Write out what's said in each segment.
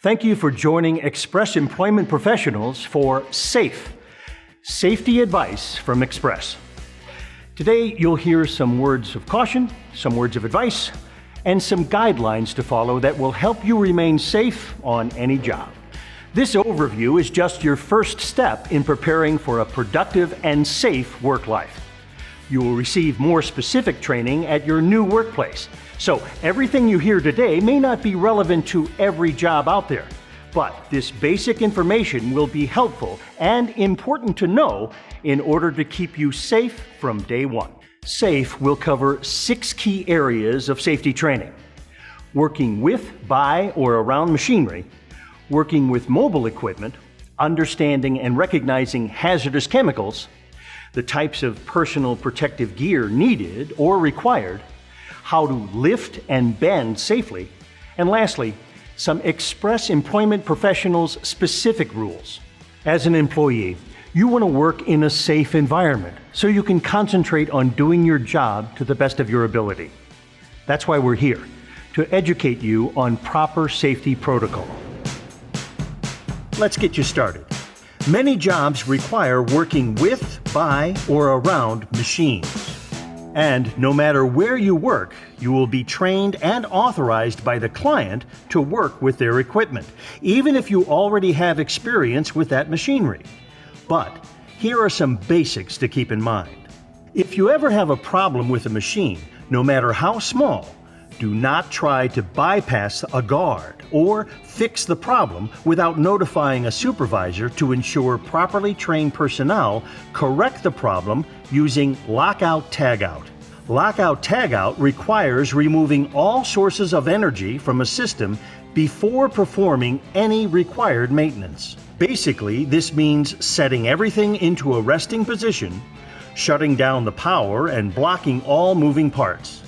Thank you for joining Express Employment Professionals for S.A.F E, Safety Advice from Express. Today you'll hear some words of caution, some words of advice, and some guidelines to follow that will help you remain safe on any job. This overview is just your first step in preparing for a productive and safe work life. You will receive more specific training at your new workplace. So everything you hear today may not be relevant to every job out there, but this basic information will be helpful and important to know in order to keep you safe from day one. S.A.F E will cover 6 key areas of safety training: working with, by, or around machinery, working with mobile equipment, understanding and recognizing hazardous chemicals, the types of personal protective gear needed or required, how to lift and bend safely, and lastly, some Express Employment Professionals specific rules. As an employee, you want to work in a safe environment so you can concentrate on doing your job to the best of your ability. That's why we're here, to educate you on proper safety protocol. Let's get you started. Many jobs require working with, by, or around machines. And no matter where you work, you will be trained and authorized by the client to work with their equipment, even if you already have experience with that machinery. But here are some basics to keep in mind. If you ever have a problem with a machine, no matter how small, do not try to bypass a guard or fix the problem without notifying a supervisor to ensure properly trained personnel correct the problem using lockout-tagout. Lockout-tagout requires removing all sources of energy from a system before performing any required maintenance. Basically, this means setting everything into a resting position, shutting down the power, and blocking all moving parts.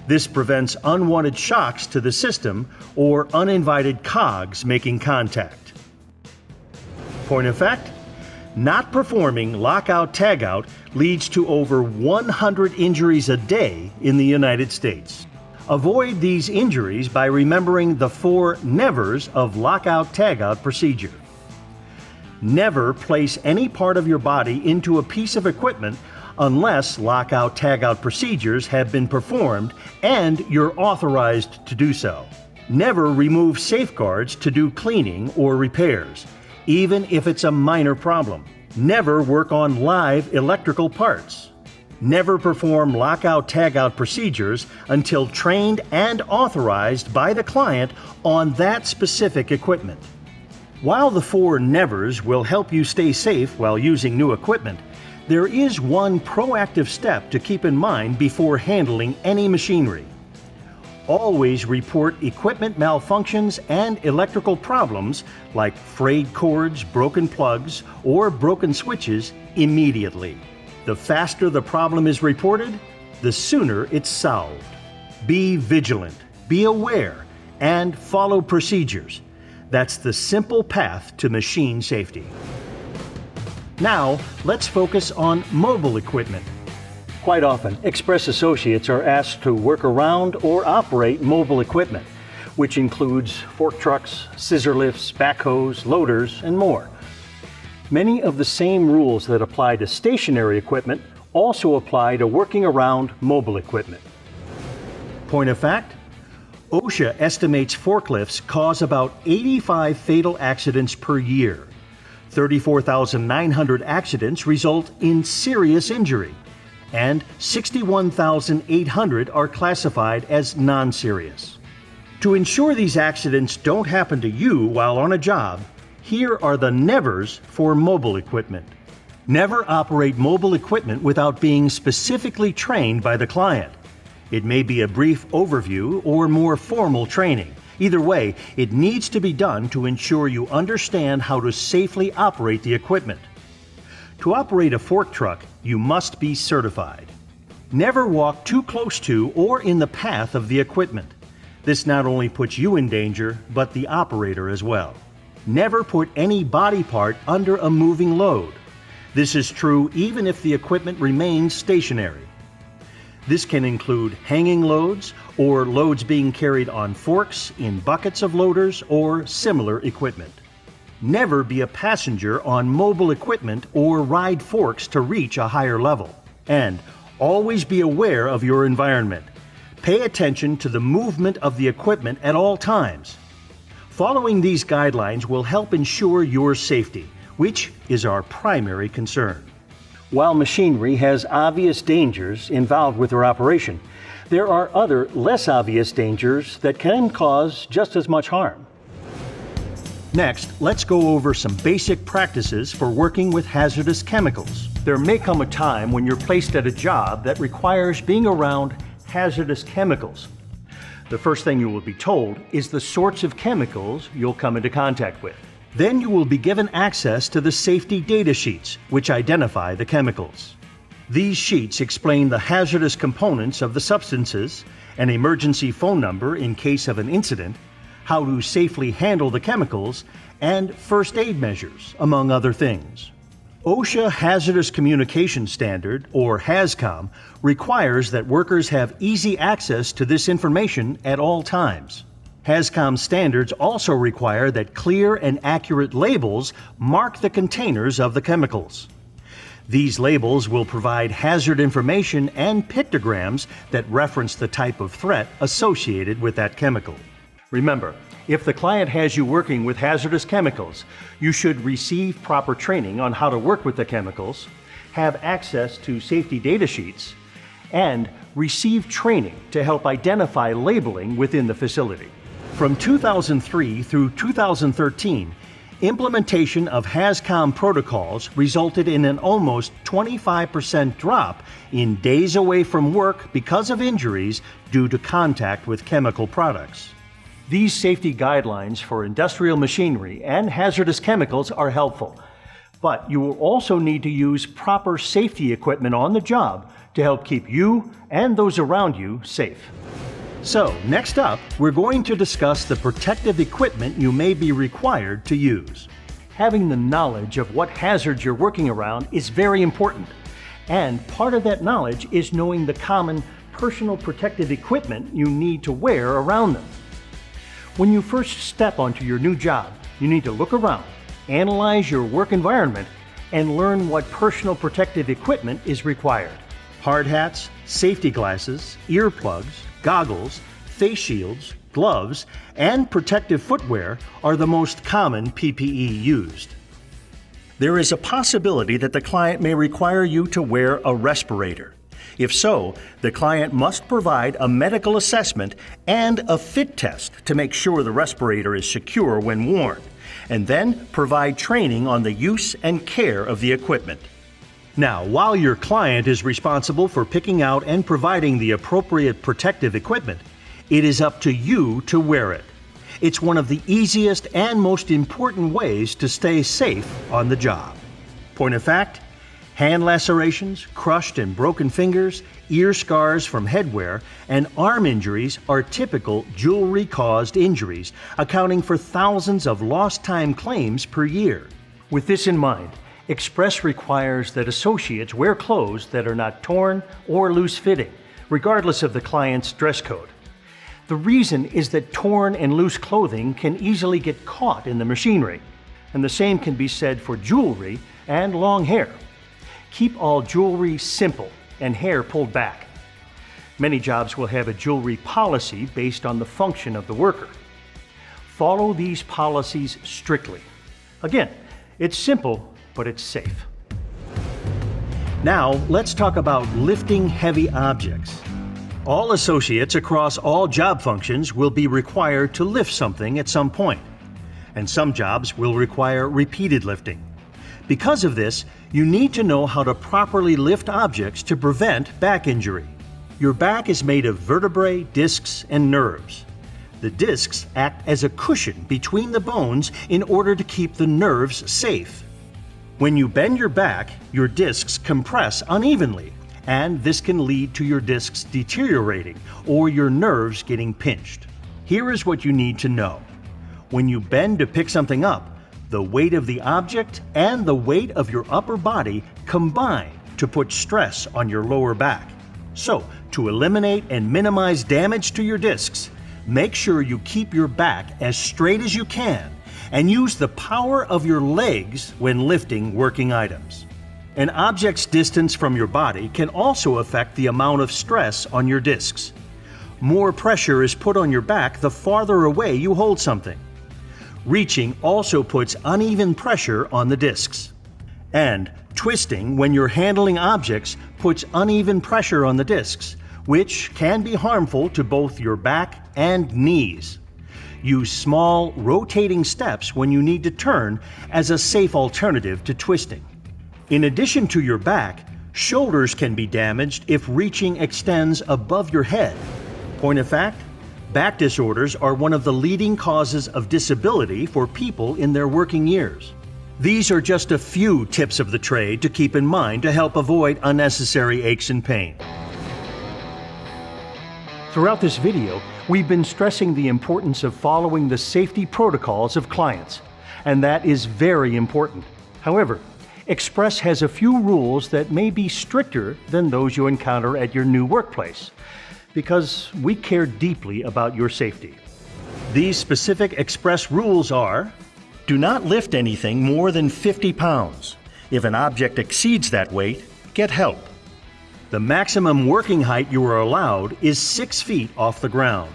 This prevents unwanted shocks to the system or uninvited cogs making contact. Point of fact, not performing lockout-tagout leads to over 100 injuries a day in the United States. Avoid these injuries by remembering the 4 nevers of lockout-tagout procedure. Never place any part of your body into a piece of equipment unless lockout-tagout procedures have been performed and you're authorized to do so. Never remove safeguards to do cleaning or repairs, even if it's a minor problem. Never work on live electrical parts. Never perform lockout-tagout procedures until trained and authorized by the client on that specific equipment. While the 4 nevers will help you stay safe while using new equipment, there is one proactive step to keep in mind before handling any machinery. Always report equipment malfunctions and electrical problems like frayed cords, broken plugs, or broken switches immediately. The faster the problem is reported, the sooner it's solved. Be vigilant, be aware, and follow procedures. That's the simple path to machine safety. Now, let's focus on mobile equipment. Quite often, Express associates are asked to work around or operate mobile equipment, which includes fork trucks, scissor lifts, backhoes, loaders, and more. Many of the same rules that apply to stationary equipment also apply to working around mobile equipment. Point of fact, OSHA estimates forklifts cause about 85 fatal accidents per year. 34,900 accidents result in serious injury, and 61,800 are classified as non-serious. To ensure these accidents don't happen to you while on a job, here are the nevers for mobile equipment. Never operate mobile equipment without being specifically trained by the client. It may be a brief overview or more formal training. Either way, it needs to be done to ensure you understand how to safely operate the equipment. To operate a fork truck, you must be certified. Never walk too close to or in the path of the equipment. This not only puts you in danger, but the operator as well. Never put any body part under a moving load. This is true even if the equipment remains stationary. This can include hanging loads or loads being carried on forks, in buckets of loaders, or similar equipment. Never be a passenger on mobile equipment or ride forks to reach a higher level. And always be aware of your environment. Pay attention to the movement of the equipment at all times. Following these guidelines will help ensure your safety, which is our primary concern. While machinery has obvious dangers involved with their operation, there are other less obvious dangers that can cause just as much harm. Next, let's go over some basic practices for working with hazardous chemicals. There may come a time when you're placed at a job that requires being around hazardous chemicals. The first thing you will be told is the sorts of chemicals you'll come into contact with. Then you will be given access to the safety data sheets, which identify the chemicals. These sheets explain the hazardous components of the substances, an emergency phone number in case of an incident, how to safely handle the chemicals, and first aid measures, among other things. OSHA Hazardous Communication Standard, or HAZCOM, requires that workers have easy access to this information at all times. HAZCOM standards also require that clear and accurate labels mark the containers of the chemicals. These labels will provide hazard information and pictograms that reference the type of threat associated with that chemical. Remember, if the client has you working with hazardous chemicals, you should receive proper training on how to work with the chemicals, have access to safety data sheets, and receive training to help identify labeling within the facility. From 2003 through 2013, implementation of HAZCOM protocols resulted in an almost 25% drop in days away from work because of injuries due to contact with chemical products. These safety guidelines for industrial machinery and hazardous chemicals are helpful, but you will also need to use proper safety equipment on the job to help keep you and those around you safe. So, next up, we're going to discuss the protective equipment you may be required to use. Having the knowledge of what hazards you're working around is very important, and part of that knowledge is knowing the common personal protective equipment you need to wear around them. When you first step onto your new job, you need to look around, analyze your work environment, and learn what personal protective equipment is required. Hard hats, safety glasses, earplugs, goggles, face shields, gloves, and protective footwear are the most common PPE used. There is a possibility that the client may require you to wear a respirator. If so, the client must provide a medical assessment and a fit test to make sure the respirator is secure when worn, and then provide training on the use and care of the equipment. Now, while your client is responsible for picking out and providing the appropriate protective equipment, it is up to you to wear it. It's one of the easiest and most important ways to stay safe on the job. Point of fact, hand lacerations, crushed and broken fingers, ear scars from headwear, and arm injuries are typical jewelry-caused injuries, accounting for thousands of lost time claims per year. With this in mind, Express requires that associates wear clothes that are not torn or loose-fitting, regardless of the client's dress code. The reason is that torn and loose clothing can easily get caught in the machinery, and the same can be said for jewelry and long hair. Keep all jewelry simple and hair pulled back. Many jobs will have a jewelry policy based on the function of the worker. Follow these policies strictly. Again, it's simple, but it's safe. Now, let's talk about lifting heavy objects. All associates across all job functions will be required to lift something at some point, and some jobs will require repeated lifting. Because of this, you need to know how to properly lift objects to prevent back injury. Your back is made of vertebrae, discs, and nerves. The discs act as a cushion between the bones in order to keep the nerves safe. When you bend your back, your discs compress unevenly, and this can lead to your discs deteriorating or your nerves getting pinched. Here is what you need to know. When you bend to pick something up, the weight of the object and the weight of your upper body combine to put stress on your lower back. So, to eliminate and minimize damage to your discs, make sure you keep your back as straight as you can and use the power of your legs when lifting working items. An object's distance from your body can also affect the amount of stress on your discs. More pressure is put on your back the farther away you hold something. Reaching also puts uneven pressure on the discs. And twisting when you're handling objects puts uneven pressure on the discs, which can be harmful to both your back and knees. Use small, rotating steps when you need to turn as a safe alternative to twisting. In addition to your back, shoulders can be damaged if reaching extends above your head. Point of fact, back disorders are one of the leading causes of disability for people in their working years. These are just a few tips of the trade to keep in mind to help avoid unnecessary aches and pain. Throughout this video, we've been stressing the importance of following the safety protocols of clients, and that is very important. However, Express has a few rules that may be stricter than those you encounter at your new workplace, because we care deeply about your safety. These specific Express rules are: do not lift anything more than 50 pounds. If an object exceeds that weight, get help. The maximum working height you are allowed is 6 feet off the ground.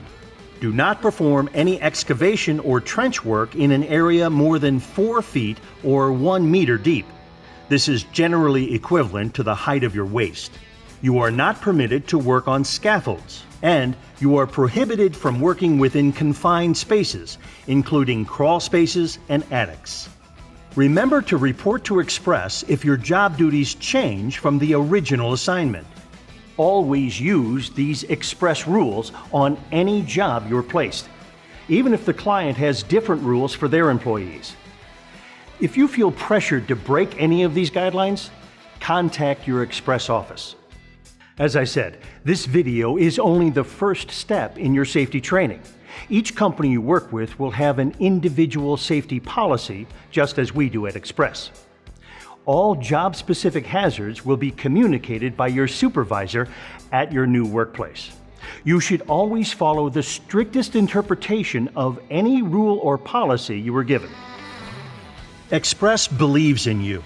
Do not perform any excavation or trench work in an area more than 4 feet or 1 meter deep. This is generally equivalent to the height of your waist. You are not permitted to work on scaffolds, and you are prohibited from working within confined spaces, including crawl spaces and attics. Remember to report to Express if your job duties change from the original assignment. Always use these Express rules on any job you're placed, even if the client has different rules for their employees. If you feel pressured to break any of these guidelines, contact your Express office. As I said, this video is only the first step in your safety training. Each company you work with will have an individual safety policy, just as we do at Express. All job-specific hazards will be communicated by your supervisor at your new workplace. You should always follow the strictest interpretation of any rule or policy you were given. Express believes in you.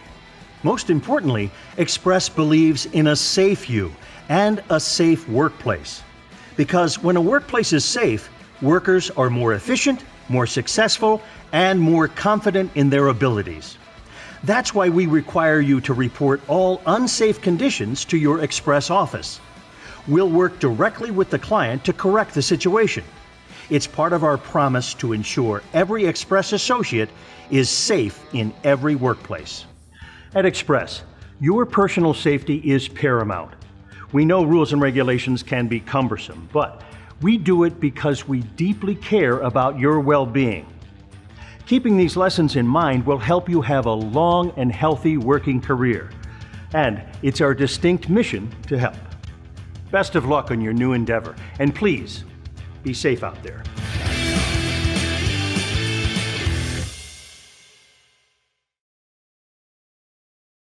Most importantly, Express believes in a safe you and a safe workplace. Because when a workplace is safe, workers are more efficient, more successful, and more confident in their abilities. That's why we require you to report all unsafe conditions to your Express office. We'll work directly with the client to correct the situation. It's part of our promise to ensure every Express associate is safe in every workplace. At Express, your personal safety is paramount. We know rules and regulations can be cumbersome, but we do it because we deeply care about your well-being. Keeping these lessons in mind will help you have a long and healthy working career, and it's our distinct mission to help. Best of luck on your new endeavor, and please, be safe out there.